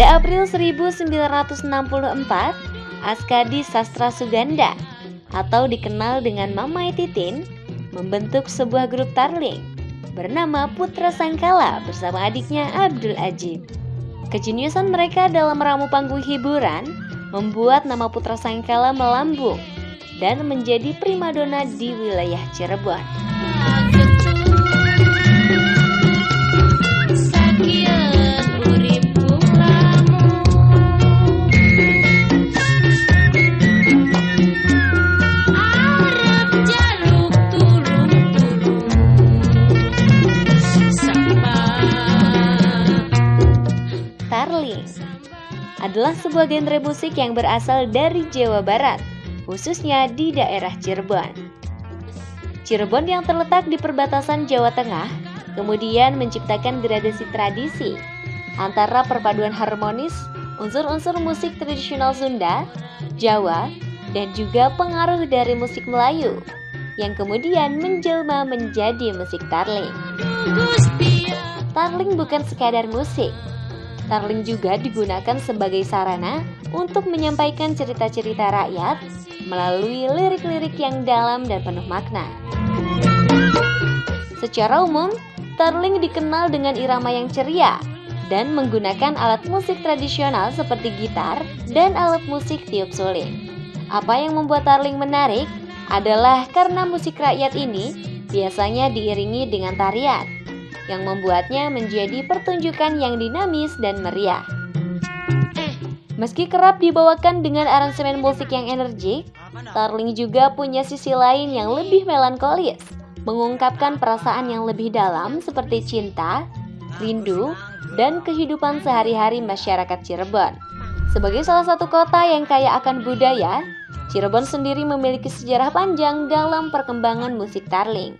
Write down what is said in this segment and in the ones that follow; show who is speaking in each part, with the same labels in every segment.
Speaker 1: Pada April 1964, Askadi Sastra Suganda atau dikenal dengan Mamai Titin membentuk sebuah grup tarling bernama Putra Sangkala bersama adiknya Abdul Ajib. Kejeniusan mereka dalam meramu panggung hiburan membuat nama Putra Sangkala melambung dan menjadi primadona di wilayah Cirebon. Tarling adalah sebuah genre musik yang berasal dari Jawa Barat, khususnya di daerah Cirebon. Cirebon yang terletak di perbatasan Jawa Tengah, kemudian menciptakan gradasi tradisi antara perpaduan harmonis unsur-unsur musik tradisional Sunda, Jawa, dan juga pengaruh dari musik Melayu, yang kemudian menjelma menjadi musik tarling. Tarling bukan sekadar musik. Tarling juga digunakan sebagai sarana untuk menyampaikan cerita-cerita rakyat melalui lirik-lirik yang dalam dan penuh makna. Secara umum, tarling dikenal dengan irama yang ceria dan menggunakan alat musik tradisional seperti gitar dan alat musik tiup suling. Apa yang membuat tarling menarik adalah karena musik rakyat ini biasanya diiringi dengan tarian, yang membuatnya menjadi pertunjukan yang dinamis dan meriah. Meski kerap dibawakan dengan aransemen musik yang energik, tarling juga punya sisi lain yang lebih melankolis, mengungkapkan perasaan yang lebih dalam seperti cinta, rindu, dan kehidupan sehari-hari masyarakat Cirebon. Sebagai salah satu kota yang kaya akan budaya, Cirebon sendiri memiliki sejarah panjang dalam perkembangan musik tarling.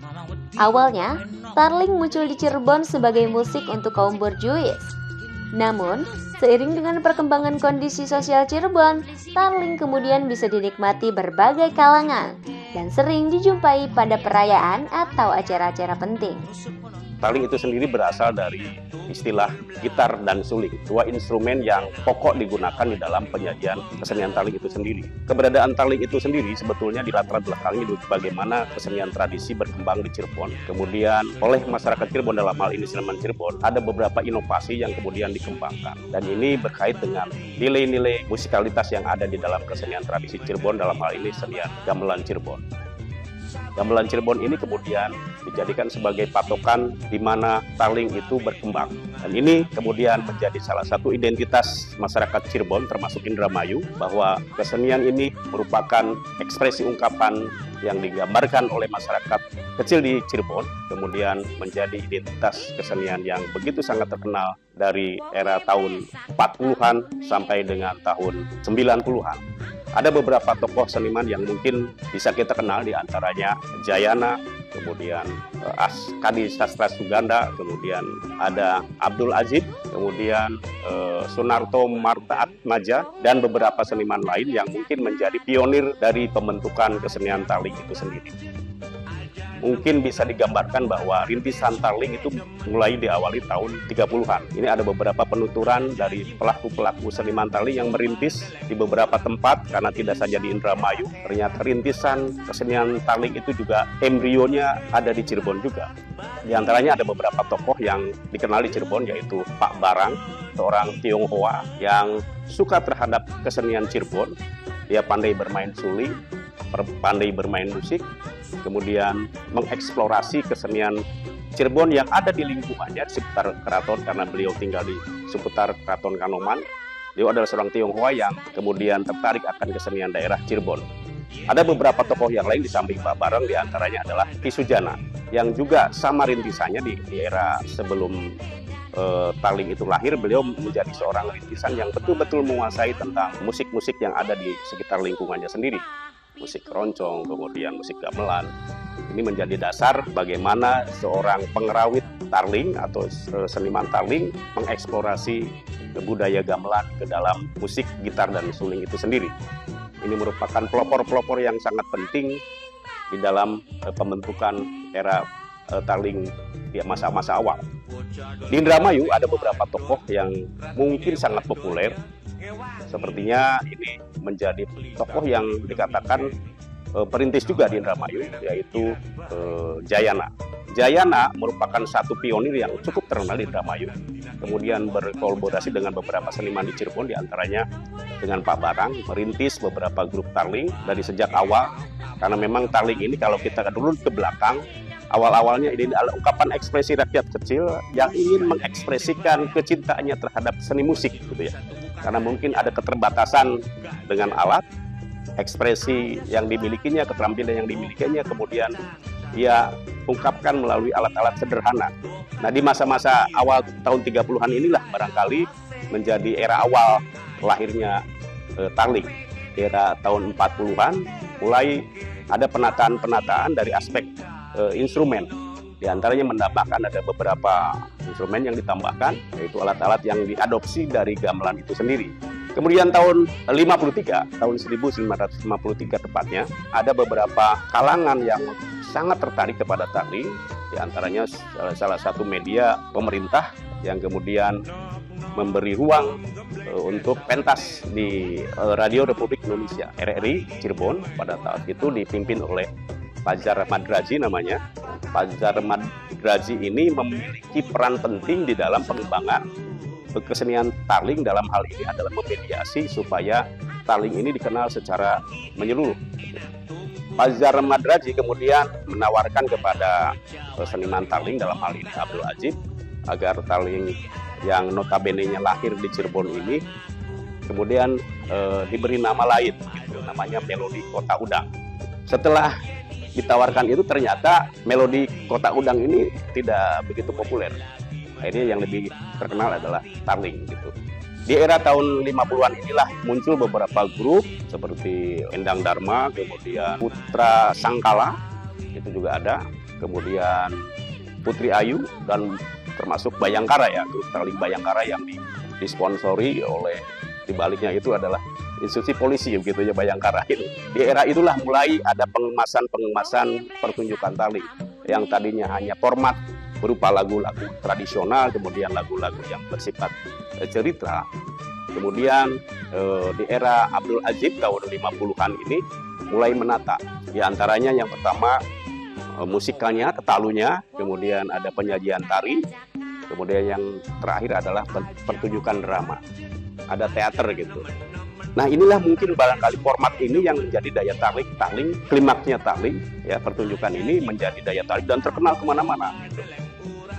Speaker 1: Awalnya, tarling muncul di Cirebon sebagai musik untuk kaum borjuis. Namun, seiring dengan perkembangan kondisi sosial Cirebon, tarling kemudian bisa dinikmati berbagai kalangan dan sering dijumpai pada perayaan atau acara-acara penting.
Speaker 2: Tarling itu sendiri berasal dari istilah gitar dan suling, dua instrumen yang pokok digunakan di dalam penyajian kesenian tarling itu sendiri. Keberadaan tarling itu sendiri sebetulnya di latar belakangnya bagaimana kesenian tradisi berkembang di Cirebon. Kemudian oleh masyarakat Cirebon, dalam hal ini seniman Cirebon, ada beberapa inovasi yang kemudian dikembangkan. Dan ini berkait dengan nilai-nilai musikalitas yang ada di dalam kesenian tradisi Cirebon, dalam hal ini kesenian gamelan Cirebon. Gamelan Cirebon ini kemudian dijadikan sebagai patokan di mana tarling itu berkembang. Dan ini kemudian menjadi salah satu identitas masyarakat Cirebon termasuk Indramayu, bahwa kesenian ini merupakan ekspresi ungkapan yang digambarkan oleh masyarakat kecil di Cirebon, kemudian menjadi identitas kesenian yang begitu sangat terkenal dari era tahun 40-an sampai dengan tahun 90-an. Ada beberapa tokoh seniman yang mungkin bisa kita kenal, di antaranya Jayana, kemudian Askadi Sastra Suganda, kemudian ada Abdul Ajib, kemudian Sunarto Marta Atmaja, dan beberapa seniman lain yang mungkin menjadi pionir dari pembentukan kesenian tarling itu sendiri. Mungkin bisa digambarkan bahwa rintisan tarling itu mulai diawali tahun 30-an. Ini ada beberapa penuturan dari pelaku-pelaku seniman tarling yang merintis di beberapa tempat, karena tidak saja di Indramayu. Ternyata rintisan kesenian tarling itu juga embrionya ada di Cirebon juga. Di antaranya ada beberapa tokoh yang dikenal di Cirebon, yaitu Pak Barang, seorang Tionghoa yang suka terhadap kesenian Cirebon. Dia pandai bermain suling, pandai bermain musik, kemudian mengeksplorasi kesenian Cirebon yang ada di lingkungannya di sekitar keraton, karena beliau tinggal di seputar keraton Kanoman. Beliau adalah seorang Tionghoa yang kemudian tertarik akan kesenian daerah Cirebon. Ada beberapa tokoh yang lain di samping Pak Bareng, di antaranya adalah Ki Sujana, yang juga sama rintisannya di era sebelum tarling itu lahir. Beliau menjadi seorang rintisan yang betul-betul menguasai tentang musik-musik yang ada di sekitar lingkungannya sendiri. Musik keroncong, kemudian musik gamelan. Ini menjadi dasar bagaimana seorang pengerawit tarling atau seniman tarling mengeksplorasi budaya gamelan ke dalam musik gitar dan suling itu sendiri. Ini merupakan pelopor-pelopor yang sangat penting di dalam pembentukan era tarling di masa-masa awal. Di Indramayu ada beberapa tokoh yang mungkin sangat populer. Sepertinya ini menjadi tokoh yang dikatakan perintis juga di Indramayu, yaitu Jayana. Jayana merupakan satu pionir yang cukup terkenal di Indramayu. Kemudian berkolaborasi dengan beberapa seniman di Cirebon, diantaranya dengan Pak Barang, merintis beberapa grup tarling dari sejak awal. Karena memang tarling ini kalau kita dulu ke belakang, awal-awalnya ini adalah ungkapan ekspresi rakyat kecil yang ingin mengekspresikan kecintaannya terhadap seni musik, gitu ya. Karena mungkin ada keterbatasan dengan alat, ekspresi yang dimilikinya, keterampilan yang dimilikinya, kemudian dia ungkapkan melalui alat-alat sederhana. Nah, di masa-masa awal tahun 30-an inilah barangkali menjadi era awal lahirnya tarling. Era tahun 40-an mulai ada penataan-penataan dari aspek instrumen. Di antaranya menambahkan ada beberapa instrumen yang ditambahkan, yaitu alat-alat yang diadopsi dari gamelan itu sendiri. Kemudian tahun 1953 tepatnya, ada beberapa kalangan yang sangat tertarik kepada tarling, di antaranya salah satu media pemerintah yang kemudian memberi ruang untuk pentas di Radio Republik Indonesia, RRI Cirebon, pada saat itu dipimpin oleh Fajar Madraji namanya. Fajar Madraji ini memiliki peran penting di dalam pengembangan kesenian tarling. Dalam hal ini adalah memediasi supaya tarling ini dikenal secara menyeluruh. Fajar Madraji kemudian menawarkan kepada seniman tarling, dalam hal ini Abdul Ajib, agar tarling yang notabene-nya lahir di Cirebon ini kemudian diberi nama lain, gitu, namanya Melodi Kota Udang. Setelah ditawarkan itu, ternyata melodi Kota Udang ini tidak begitu populer. Akhirnya yang lebih terkenal adalah tarling, gitu. Di era tahun 50-an inilah muncul beberapa grup seperti Endang Dharma, kemudian Putra Sangkala, itu juga ada, kemudian Putri Ayu, dan termasuk Bayangkara ya, grup tarling Bayangkara yang disponsori oleh, dibaliknya itu adalah institusi polisi, begitu ya, Bayangkara itu. Di era itulah mulai ada pengemasan pertunjukan tarling yang tadinya hanya format berupa lagu-lagu tradisional, kemudian lagu-lagu yang bersifat cerita. Kemudian di era Abdul Ajib tahun 50-an ini mulai menata. Di antaranya yang pertama musikalnya, ketalunya, kemudian ada penyajian tari, kemudian yang terakhir adalah pertunjukan drama. Ada teater gitu. Nah, inilah mungkin barangkali format ini yang menjadi daya tarik tarling, klimaksnya tarling, ya, pertunjukan ini menjadi daya tarik dan terkenal kemana-mana. Gitu.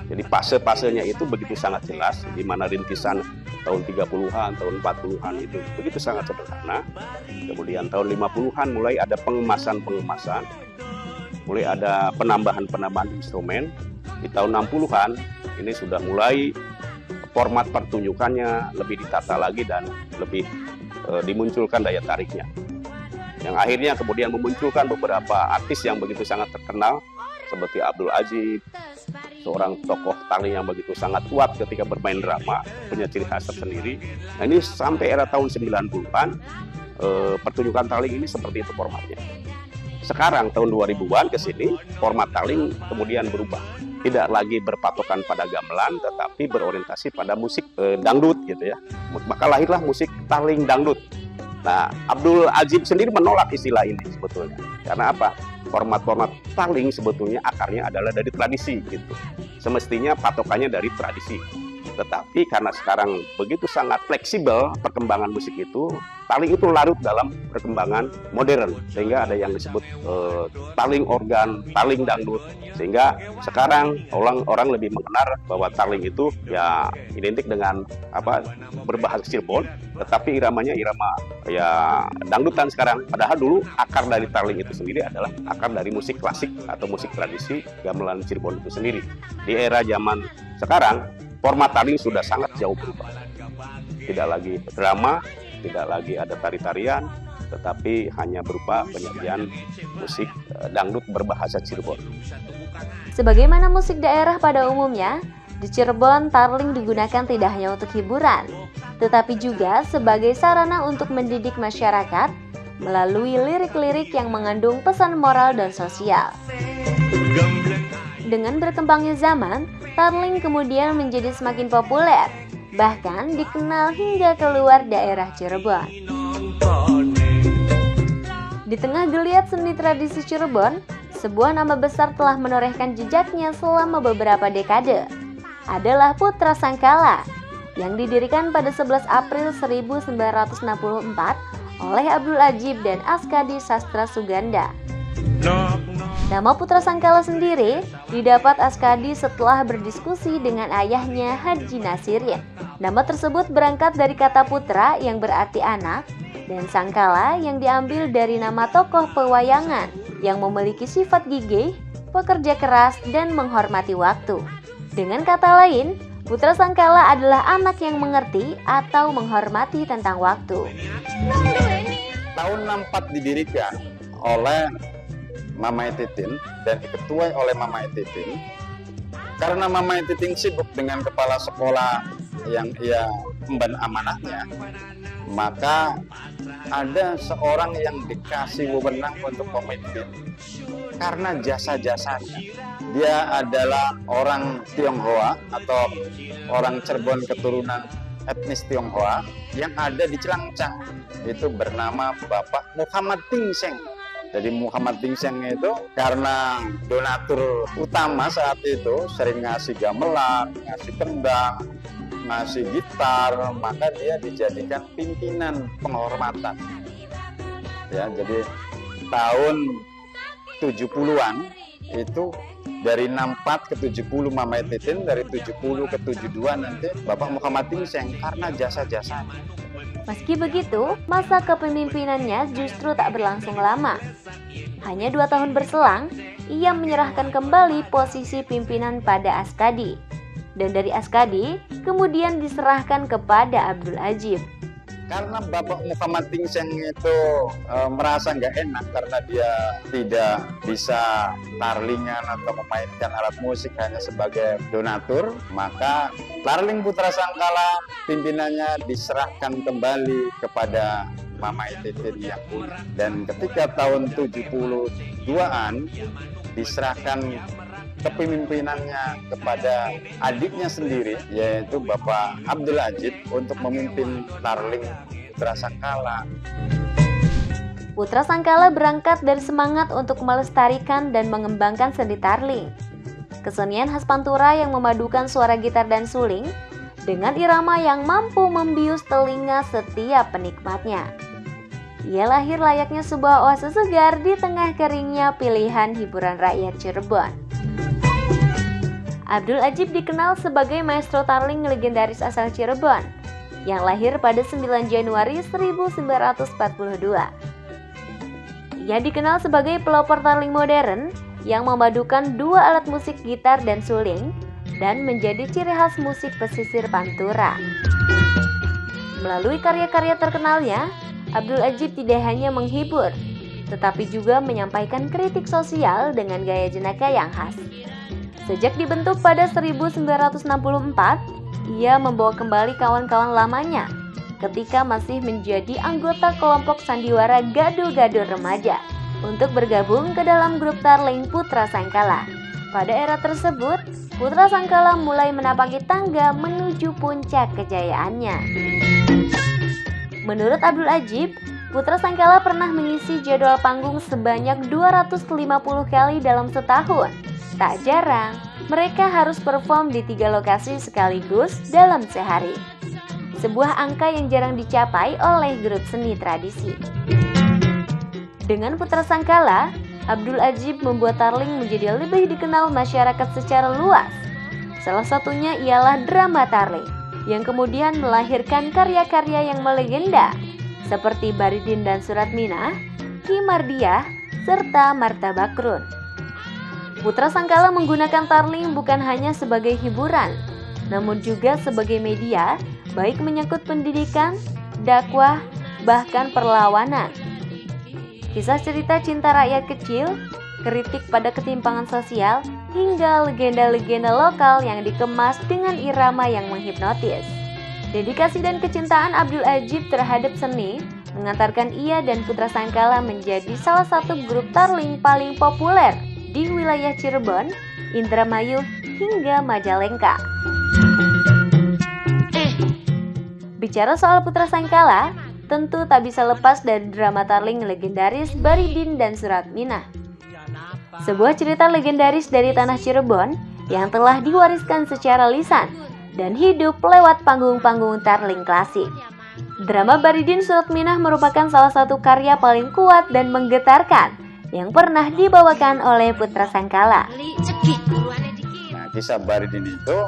Speaker 2: Jadi fase-fasenya itu begitu sangat jelas, di mana rintisan tahun 30-an, tahun 40-an itu begitu sangat sederhana. Kemudian tahun 50-an mulai ada pengemasan, mulai ada penambahan instrumen. Di tahun 60-an ini sudah mulai format pertunjukannya lebih ditata lagi dan lebih dimunculkan daya tariknya. Yang akhirnya kemudian memunculkan beberapa artis yang begitu sangat terkenal seperti Abdul Ajib, seorang tokoh tarling yang begitu sangat kuat ketika bermain drama, punya ciri khas tersendiri. Nah, ini sampai era tahun 90-an pertunjukan tarling ini seperti itu formatnya. Sekarang tahun 2000-an ke sini format tarling kemudian berubah. Tidak lagi berpatokan pada gamelan, tetapi berorientasi pada musik dangdut, gitu ya. Maka lahirlah musik tarling dangdut. Nah, Abdul Ajib sendiri menolak istilah ini sebetulnya. Karena apa? Format-format tarling sebetulnya akarnya adalah dari tradisi, gitu. Semestinya patokannya dari tradisi. Tetapi karena sekarang begitu sangat fleksibel perkembangan musik itu, tarling itu larut dalam perkembangan modern, sehingga ada yang disebut tarling organ, tarling dangdut, sehingga sekarang orang lebih mengenal bahwa tarling itu ya identik dengan berbahasa Cirebon, tetapi iramanya irama ya dangdutan sekarang. Padahal dulu akar dari tarling itu sendiri adalah akar dari musik klasik atau musik tradisi gamelan Cirebon itu sendiri. Di era zaman sekarang format tarling sudah sangat jauh berubah. Tidak lagi drama, tidak lagi ada tari-tarian, tetapi hanya berupa penyajian musik dangdut berbahasa Cirebon.
Speaker 1: Sebagaimana musik daerah pada umumnya, di Cirebon tarling digunakan tidak hanya untuk hiburan, tetapi juga sebagai sarana untuk mendidik masyarakat melalui lirik-lirik yang mengandung pesan moral dan sosial. Dengan berkembangnya zaman, tarling kemudian menjadi semakin populer, bahkan dikenal hingga keluar daerah Cirebon. Di tengah geliat seni tradisi Cirebon, sebuah nama besar telah menorehkan jejaknya selama beberapa dekade. Adalah Putra Sangkala, yang didirikan pada 11 April 1964 oleh Abdul Adjib dan Askadi Sastra Suganda. Nama Putra Sangkala sendiri didapat Askadi setelah berdiskusi dengan ayahnya Haji Nasirin. Nama tersebut berangkat dari kata putra yang berarti anak, dan Sangkala yang diambil dari nama tokoh pewayangan yang memiliki sifat gigih, pekerja keras, dan menghormati waktu. Dengan kata lain, Putra Sangkala adalah anak yang mengerti atau menghormati tentang waktu.
Speaker 3: Tahun 64 didirikan oleh Mamai Titin dan diketuai oleh Mamai Titin. Karena Mamai Titin sibuk dengan kepala sekolah yang ia emban amanahnya, maka ada seorang yang dikasih wewenang untuk pemimpin karena jasa-jasanya. Dia adalah orang Tionghoa atau orang Cirebon keturunan etnis Tionghoa yang ada di Cilangcang. Itu bernama Bapak Muhammad Tingseng. Jadi Muhammad Tingseng itu karena donatur utama saat itu sering ngasih gamelan, ngasih kendang, ngasih gitar, maka dia dijadikan pimpinan penghormatan. Ya, jadi tahun 70-an itu dari 64 ke 70 Mamai Titin, dari 70 ke 72 nanti Bapak Muhammad Tingseng karena jasa-jasanya.
Speaker 1: Meski begitu, masa kepemimpinannya justru tak berlangsung lama. Hanya 2 tahun berselang, ia menyerahkan kembali posisi pimpinan pada Askadi. Dan dari Askadi, kemudian diserahkan kepada Abdul Adjib.
Speaker 3: Karena Bapak Muhammad Tingseng itu merasa nggak enak karena dia tidak bisa tarlingan atau memainkan alat musik hanya sebagai donatur, maka Tarling Putra Sangkala pimpinannya diserahkan kembali kepada Mamai Titin yang punya. Dan ketika tahun 72-an diserahkan kepemimpinannya kepada adiknya sendiri, yaitu Bapak Abdul Adjib untuk memimpin Tarling Putra Sangkala.
Speaker 1: Putra Sangkala berangkat dari semangat untuk melestarikan dan mengembangkan seni tarling. Kesenian khas Pantura yang memadukan suara gitar dan suling dengan irama yang mampu membius telinga setiap penikmatnya. Ia lahir layaknya sebuah oase segar di tengah keringnya pilihan hiburan rakyat Cirebon. Abdul Adjib dikenal sebagai maestro tarling legendaris asal Cirebon yang lahir pada 9 Januari 1942. Ia dikenal sebagai pelopor tarling modern yang memadukan 2 alat musik gitar dan suling dan menjadi ciri khas musik pesisir Pantura. Melalui karya-karya terkenalnya, Abdul Adjib tidak hanya menghibur, tetapi juga menyampaikan kritik sosial dengan gaya jenaka yang khas. Sejak dibentuk pada 1964, ia membawa kembali kawan-kawan lamanya ketika masih menjadi anggota kelompok sandiwara Gado-Gado Remaja untuk bergabung ke dalam grup tarling Putra Sangkala. Pada era tersebut, Putra Sangkala mulai menapaki tangga menuju puncak kejayaannya. Menurut Abdul Adjib, Putra Sangkala pernah mengisi jadwal panggung sebanyak 250 kali dalam setahun. Tak jarang, mereka harus perform di 3 lokasi sekaligus dalam sehari. Sebuah angka yang jarang dicapai oleh grup seni tradisi. Dengan Putra Sangkala, Abdul Adjib membuat tarling menjadi lebih dikenal masyarakat secara luas. Salah satunya ialah drama tarling, yang kemudian melahirkan karya-karya yang melegenda, seperti Baridin dan Suratminah, Ki Mardiah, serta Marta Bakrun. Putra Sangkala menggunakan tarling bukan hanya sebagai hiburan, namun juga sebagai media, baik menyangkut pendidikan, dakwah, bahkan perlawanan. Kisah cerita cinta rakyat kecil, kritik pada ketimpangan sosial, hingga legenda-legenda lokal yang dikemas dengan irama yang menghipnotis. Dedikasi dan kecintaan Abdul Adjib terhadap seni mengantarkan ia dan Putra Sangkala menjadi salah satu grup tarling paling populer di wilayah Cirebon, Indramayu, hingga Majalengka. Bicara soal Putra Sangkala, tentu tak bisa lepas dari drama Tarling legendaris Baridin dan Suratminah. Sebuah cerita legendaris dari tanah Cirebon yang telah diwariskan secara lisan dan hidup lewat panggung-panggung Tarling klasik. Drama Baridin Suratminah merupakan salah satu karya paling kuat dan menggetarkan yang pernah dibawakan oleh Putra Sangkala.
Speaker 3: Nah, kisah Baridin itu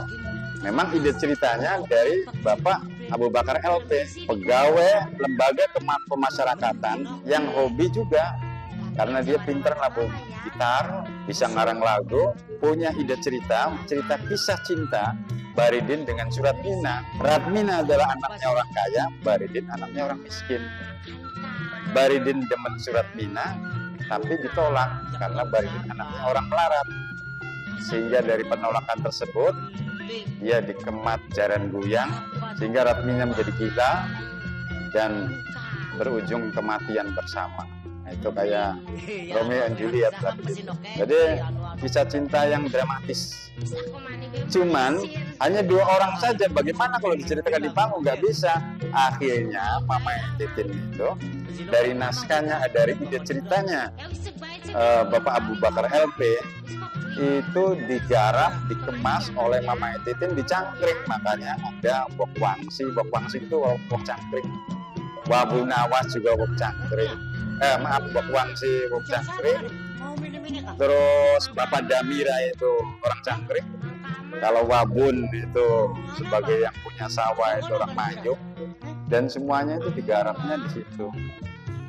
Speaker 3: memang ide ceritanya dari Bapak Abu Bakar LP, pegawai lembaga pemasyarakatan yang hobi juga karena dia pintar nabuh gitar, bisa ngarang lagu, punya ide cerita kisah cinta Baridin dengan Suratminah. Suratminah adalah anaknya orang kaya, Baridin anaknya orang miskin. Baridin demen Suratminah, tapi ditolak karena Baridin anaknya orang melarat. Sehingga dari penolakan tersebut, dia dikemat jaran guyang, sehingga Suratminah menjadi gila dan berujung kematian bersama. Nah, itu kayak Romeo and Juliet. Jadi kisah cinta yang dramatis. Cuman hanya 2 orang saja. Bagaimana kalau diceritakan di panggung? Nggak bisa. Akhirnya Mama Titin itu dari naskahnya, dari ide ceritanya Bapak Abu Bakar LP itu digarap, dikemas oleh Mama Titin di Cangkring. Makanya ada Wok Wangsi. Wok Wangsi itu Wok Cangkring. Wabu Nawas juga Wok Cangkring. Wok Wangsi Wok Cangkring. Terus Bapak Damira itu orang Cangkring. Kalau Wabun itu sebagai yang punya sawah itu orang Mayung. Dan semuanya itu digarapnya di situ.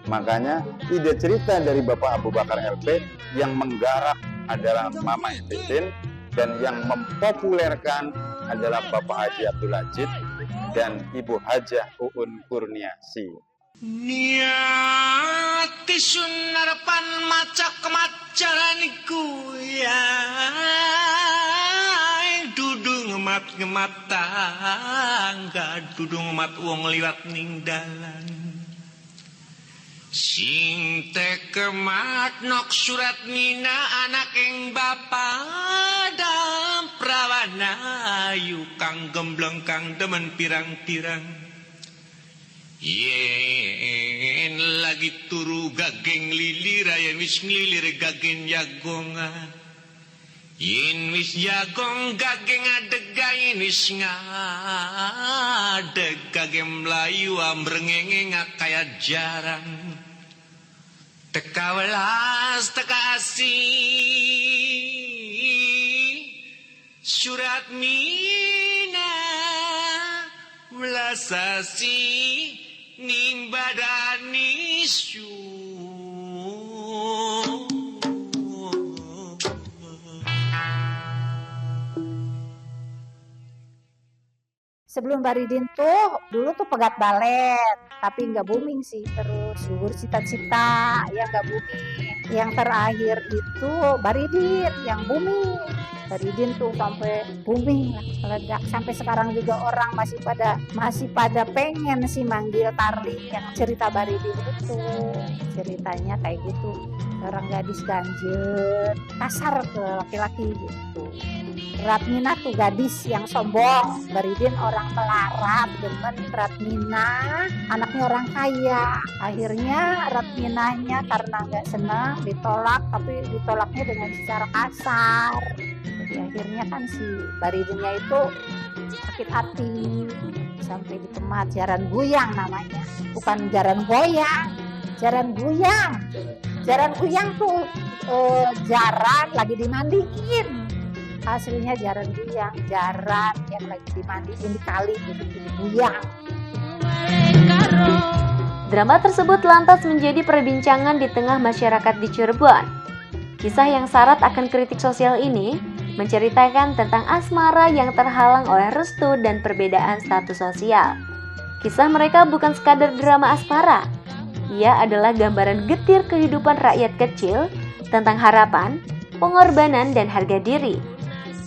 Speaker 3: Makanya ide cerita dari Bapak Abu Bakar LP yang menggarap adalah Mama Titin dan yang mempopulerkan adalah Bapak Haji Abdul Ajid dan Ibu Hajah Uun Kurniasi.
Speaker 4: Niati sunarapan maca kemacaran iku ya dudu ngemat tangga dudu ngemat wong liwat ning dalan sing tekemat nok Suratminah anak ing bapadam prawana ayu kang gembleng kang demen pirang-pirang yen lagi turu gageng lilir yen wis nglilir gageng jagongan yen wis jagong gageng adega yen wis ngadeg gageng mlayu ambrengenge kaya jarang teka welas teka asih Suratminah melasasi ning badani
Speaker 5: Sebelum Baridin tuh dulu tuh pegat balet, tapi nggak booming sih. Terus gugur cita-cita yang nggak booming. Yang terakhir itu Baridin yang booming. Baridin tuh sampai booming, meledak. Sampai sekarang juga orang masih pada pengen sih manggil Tarling yang cerita Baridin itu. Ceritanya kayak gitu. Orang gadis ganjen, kasar ke laki-laki gitu. Suratminah tuh gadis yang sombong, Baridin orang melarat, demen Suratminah, anaknya orang kaya. Akhirnya Suratminahnya karena nggak senang ditolak, tapi ditolaknya dengan secara kasar. Jadi akhirnya kan si Baridinnya itu sakit hati sampai dikemat jaran guyang namanya, bukan jaran goyang, jaran guyang. Jaran guyang tuh jaran lagi dimandiin. Aslinya jaran guyang, jaran yang lagi dimandiin di kali gitu, guyang.
Speaker 1: Drama tersebut lantas menjadi perbincangan di tengah masyarakat di Cirebon. Kisah yang syarat akan kritik sosial ini menceritakan tentang asmara yang terhalang oleh restu dan perbedaan status sosial. Kisah mereka bukan sekadar drama asmara. Ia adalah gambaran getir kehidupan rakyat kecil tentang harapan, pengorbanan, dan harga diri.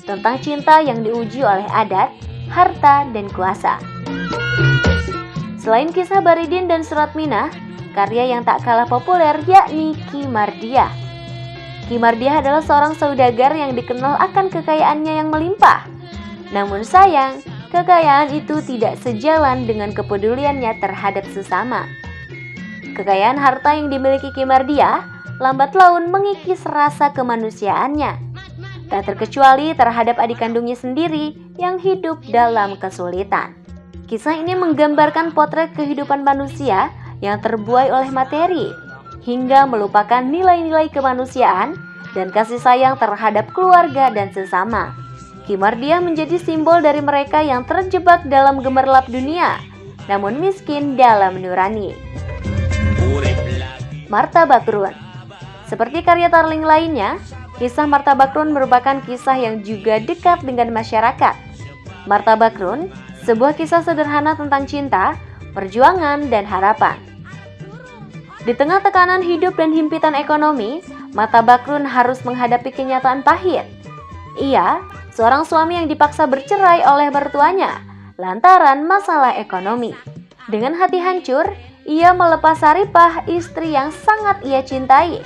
Speaker 1: Tentang cinta yang diuji oleh adat, harta, dan kuasa. Selain kisah Baridin dan Suratminah, karya yang tak kalah populer yakni Ki Mardiah. Ki Mardiah adalah seorang saudagar yang dikenal akan kekayaannya yang melimpah. Namun sayang, kekayaan itu tidak sejalan dengan kepeduliannya terhadap sesama. Kekayaan harta yang dimiliki Ki Mardiah lambat laun mengikis rasa kemanusiaannya, tak terkecuali terhadap adik kandungnya sendiri yang hidup dalam kesulitan. Kisah ini menggambarkan potret kehidupan manusia yang terbuai oleh materi, hingga melupakan nilai-nilai kemanusiaan dan kasih sayang terhadap keluarga dan sesama. Ki Mardiah menjadi simbol dari mereka yang terjebak dalam gemerlap dunia, namun miskin dalam nurani. Martha Bakrun. Seperti karya Tarling lainnya, kisah Martha Bakrun merupakan kisah yang juga dekat dengan masyarakat. Martha Bakrun, sebuah kisah sederhana tentang cinta, perjuangan, dan harapan. Di tengah tekanan hidup dan himpitan ekonomi, Martha Bakrun harus menghadapi kenyataan pahit. Ia, seorang suami yang dipaksa bercerai oleh mertuanya lantaran masalah ekonomi. Dengan hati hancur, ia melepas Saripah, istri yang sangat ia cintai.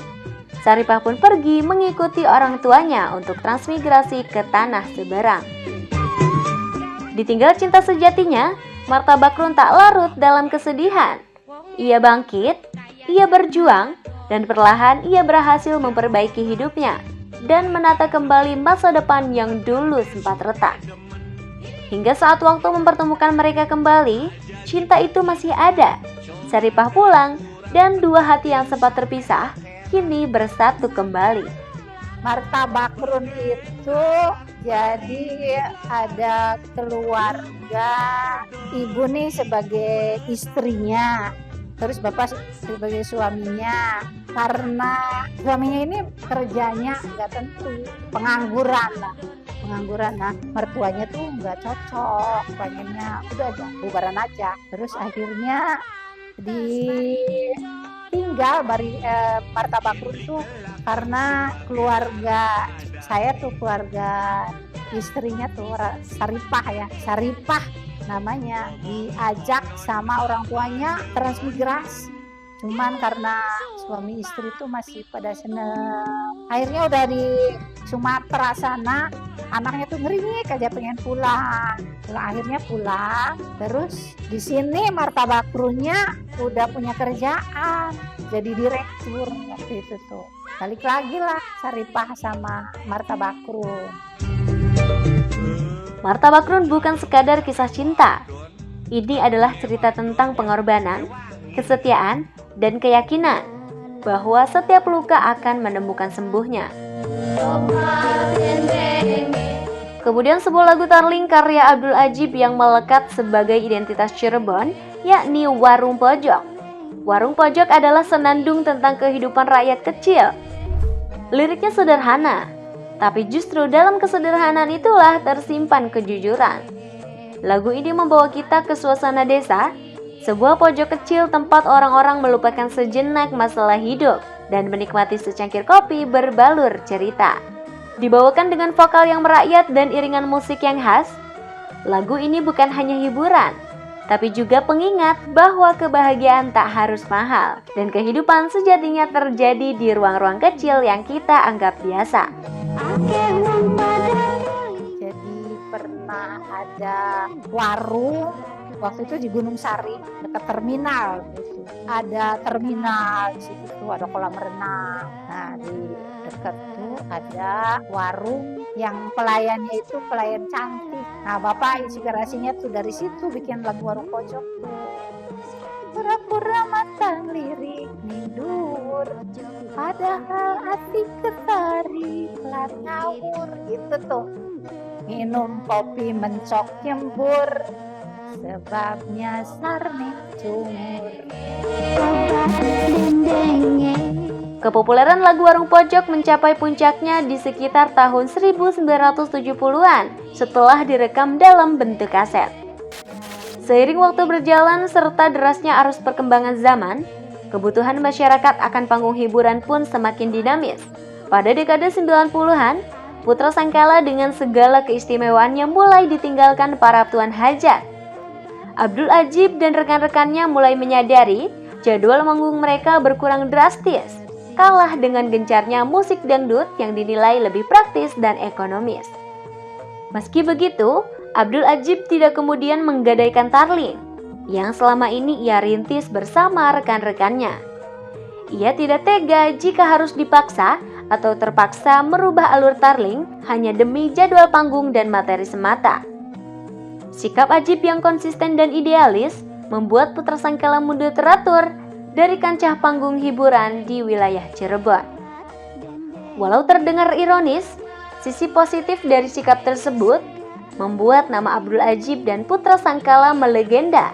Speaker 1: Saripah pun pergi mengikuti orang tuanya untuk transmigrasi ke tanah seberang. Ditinggal cinta sejatinya, Martha Bakrun tak larut dalam kesedihan. Ia bangkit, ia berjuang, dan perlahan ia berhasil memperbaiki hidupnya dan menata kembali masa depan yang dulu sempat retak. Hingga saat waktu mempertemukan mereka kembali, cinta itu masih ada. Saripah pulang, dan dua hati yang sempat terpisah kini bersatu kembali.
Speaker 5: Martha Bakrun itu jadi ada keluarga, ibu nih sebagai istrinya, terus bapak sebagai suaminya. Karena suaminya ini kerjanya nggak tentu, pengangguran. Nah mertuanya tuh nggak cocok, pengennya udah bubaran aja. Terus akhirnya tinggal Martha Bakrun tuh karena keluarga saya tuh, keluarga istrinya tuh Saripah namanya, diajak sama orang tuanya transmigrasi. Cuman karena suami istri tuh masih pada seneng, akhirnya udah di Sumatera sana, anaknya tuh ngeringik aja pengen pulang. Akhirnya pulang. Terus di sini Martha Bakrunnya udah punya kerjaan, jadi direktur waktu itu tuh. Balik lagi lah Saripah sama Martha Bakrun.
Speaker 1: Martha Bakrun bukan sekadar kisah cinta. Ini adalah cerita tentang pengorbanan, kesetiaan, dan keyakinan bahwa setiap luka akan menemukan sembuhnya. Kemudian sebuah lagu Tarling karya Abdul Adjib yang melekat sebagai identitas Cirebon, yakni Warung Pojok. Warung Pojok adalah senandung tentang kehidupan rakyat kecil. Liriknya sederhana, tapi justru dalam kesederhanaan itulah tersimpan kejujuran. Lagu ini membawa kita ke suasana desa, sebuah pojok kecil tempat orang-orang melupakan sejenak masalah hidup dan menikmati secangkir kopi berbalur cerita. Dibawakan dengan vokal yang merakyat dan iringan musik yang khas, lagu ini bukan hanya hiburan, tapi juga pengingat bahwa kebahagiaan tak harus mahal dan kehidupan sejatinya terjadi di ruang-ruang kecil yang kita anggap biasa.
Speaker 5: Jadi pernah ada warung waktu itu di Gunung Sari dekat terminal gitu. Ada terminal di situ tuh ada kolam renang. Nah di dekat tuh ada warung yang pelayannya itu pelayan cantik. Nah bapak inspirasinya tuh dari situ bikin lagu Warung Pojok tuh. Pura-pura mata lirik tidur, padahal hati ketari pelan ngawur gitu tuh. Minum kopi mencok nyembur, sebabnya sarmi cumur.
Speaker 1: Kepopuleran lagu Warung Pojok mencapai puncaknya di sekitar tahun 1970-an setelah direkam dalam bentuk kaset. Seiring waktu berjalan serta derasnya arus perkembangan zaman, kebutuhan masyarakat akan panggung hiburan pun semakin dinamis. Pada dekade 90-an, Putra Sangkala dengan segala keistimewaannya mulai ditinggalkan para tuan hajat. Abdul Adjib dan rekan-rekannya mulai menyadari jadwal manggung mereka berkurang drastis. kalah dengan gencarnya musik dangdut yang dinilai lebih praktis dan ekonomis. Meski begitu, Abdul Adjib tidak kemudian menggadaikan tarling yang selama ini ia rintis bersama rekan-rekannya. Ia tidak tega jika harus dipaksa atau terpaksa merubah alur tarling hanya demi jadwal panggung dan materi semata. Sikap Adjib yang konsisten dan idealis membuat Putra Sangkala mundur teratur dari kancah panggung hiburan di wilayah Cirebon. Walau terdengar ironis, sisi positif dari sikap tersebut membuat nama Abdul Adjib dan Putra Sangkala melegenda.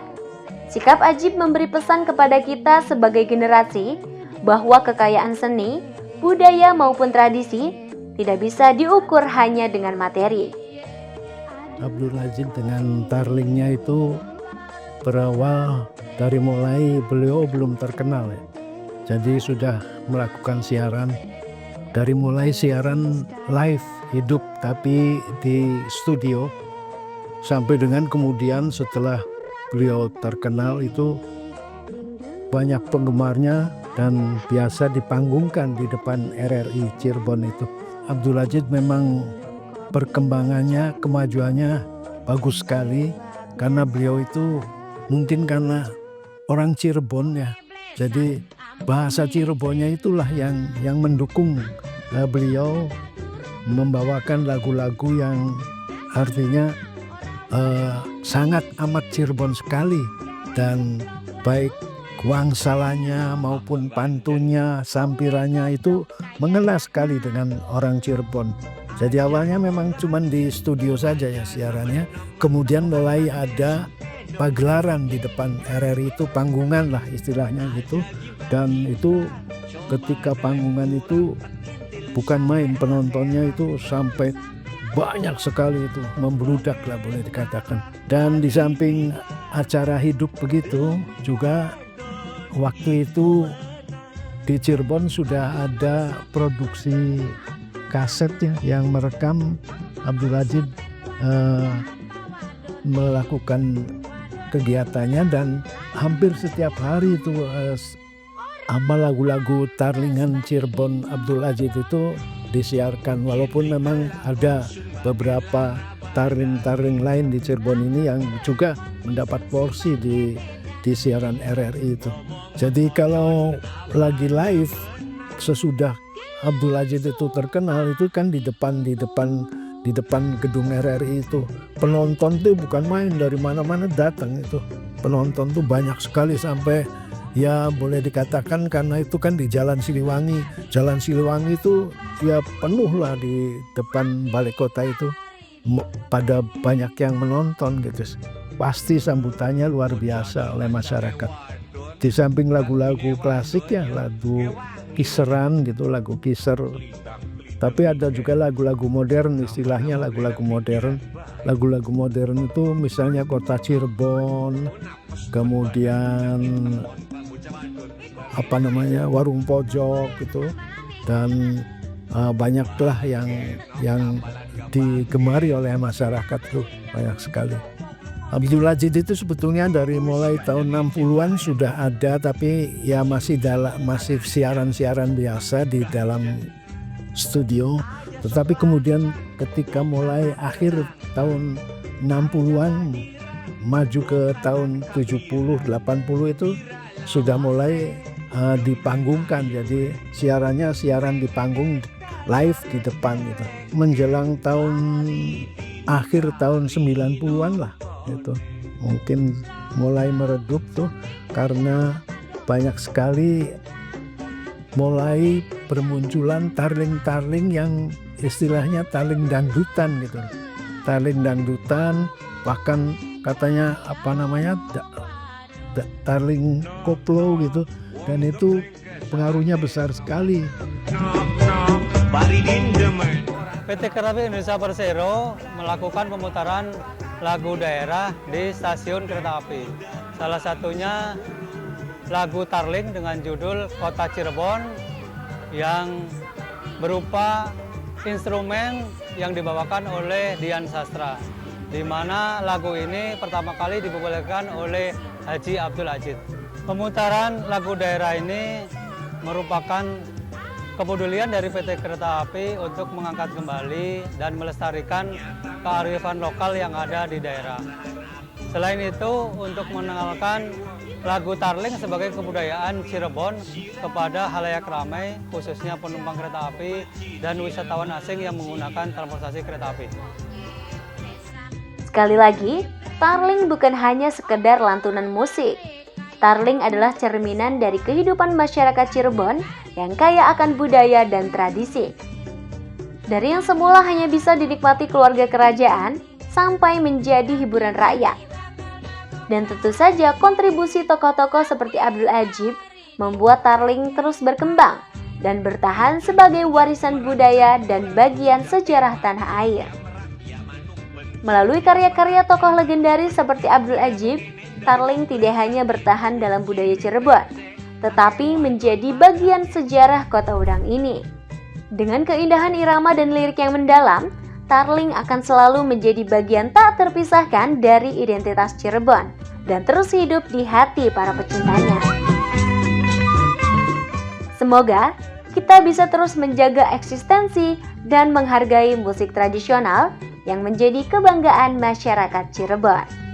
Speaker 1: Sikap Adjib memberi pesan kepada kita sebagai generasi bahwa kekayaan seni, budaya maupun tradisi tidak bisa diukur hanya dengan materi.
Speaker 6: Abdul Adjib dengan tarlingnya itu berawal dari mulai beliau belum terkenal ya. Jadi sudah melakukan siaran dari mulai siaran live hidup tapi di studio sampai dengan kemudian setelah beliau terkenal itu banyak penggemarnya dan biasa dipanggungkan di depan RRI Cirebon itu. Abdul Adjib memang perkembangannya, kemajuannya bagus sekali karena beliau itu mungkin karena orang Cirebon ya. Jadi bahasa Cirebonnya itulah yang mendukung beliau membawakan lagu-lagu yang artinya sangat amat Cirebon sekali, dan baik wangsalanya maupun pantunnya, sampirannya itu mengena sekali dengan orang Cirebon. Jadi awalnya memang cuma di studio saja ya siarannya, kemudian mulai ada pagelaran di depan RRI itu, panggungan lah istilahnya gitu, dan itu ketika panggungan itu bukan main, penontonnya itu sampai banyak sekali, itu membludak lah boleh dikatakan. Dan di samping acara hidup begitu juga waktu itu di Cirebon sudah ada produksi kaset ya, yang merekam Abdul Adjib melakukan kegiatannya, dan hampir setiap hari itu lagu-lagu tarlingan Cirebon Abdul Adjib itu disiarkan, walaupun memang ada beberapa tarling-tarling lain di Cirebon ini yang juga mendapat porsi di siaran RRI itu. Jadi kalau lagi live sesudah Abdul Adjib itu terkenal itu kan di depan gedung RRI itu penonton tuh bukan main, dari mana-mana datang itu. Penonton tuh banyak sekali sampai ya boleh dikatakan karena itu kan di Jalan Siliwangi. Jalan Siliwangi itu ya penuh lah di depan balai kota itu. Pada banyak yang menonton gitu. Pasti sambutannya luar biasa oleh masyarakat. Di samping lagu-lagu klasik ya, lagu kiseran gitu, lagu kiser. Tapi ada juga lagu-lagu modern, istilahnya lagu-lagu modern. Lagu-lagu modern itu misalnya Kota Cirebon, kemudian Warung Pojok gitu, dan banyaklah yang digemari oleh masyarakat tuh, banyak sekali. Abdul Adjib itu sebetulnya dari mulai tahun 60-an sudah ada, tapi ya masih siaran-siaran biasa di dalam studio. Tetapi kemudian ketika mulai akhir tahun 60-an maju ke tahun 70-80 itu sudah mulai dipanggungkan. Jadi siarannya siaran di panggung live di depan gitu. Menjelang akhir tahun 90-an lah itu mungkin mulai meredup tuh, karena banyak sekali mulai bermunculan tarling-tarling yang istilahnya tarling dangdutan gitu. Tarling dangdutan, bahkan katanya tarling koplo gitu, dan itu pengaruhnya besar sekali.
Speaker 7: PT Kereta Api Indonesia Persero melakukan pemutaran lagu daerah di stasiun kereta api. Salah satunya lagu tarling dengan judul Kota Cirebon, yang berupa instrumen yang dibawakan oleh Dian Sastra, di mana lagu ini pertama kali dipopulerkan oleh Haji Abdul Adjib. Pemutaran lagu daerah ini merupakan kepedulian dari PT Kereta Api untuk mengangkat kembali dan melestarikan kearifan lokal yang ada di daerah. Selain itu, untuk mengenalkan lagu Tarling sebagai kebudayaan Cirebon kepada halayak ramai, khususnya penumpang kereta api dan wisatawan asing yang menggunakan transportasi kereta api.
Speaker 1: Sekali lagi, Tarling bukan hanya sekedar lantunan musik. Tarling adalah cerminan dari kehidupan masyarakat Cirebon yang kaya akan budaya dan tradisi. Dari yang semula hanya bisa dinikmati keluarga kerajaan, sampai menjadi hiburan rakyat. Dan tentu saja kontribusi tokoh-tokoh seperti Abdul Adjib membuat Tarling terus berkembang dan bertahan sebagai warisan budaya dan bagian sejarah tanah air. Melalui karya-karya tokoh legendaris seperti Abdul Adjib, Tarling tidak hanya bertahan dalam budaya Cirebon, tetapi menjadi bagian sejarah kota udang ini. Dengan keindahan irama dan lirik yang mendalam, Tarling akan selalu menjadi bagian tak terpisahkan dari identitas Cirebon dan terus hidup di hati para pecintanya. Semoga kita bisa terus menjaga eksistensi dan menghargai musik tradisional yang menjadi kebanggaan masyarakat Cirebon.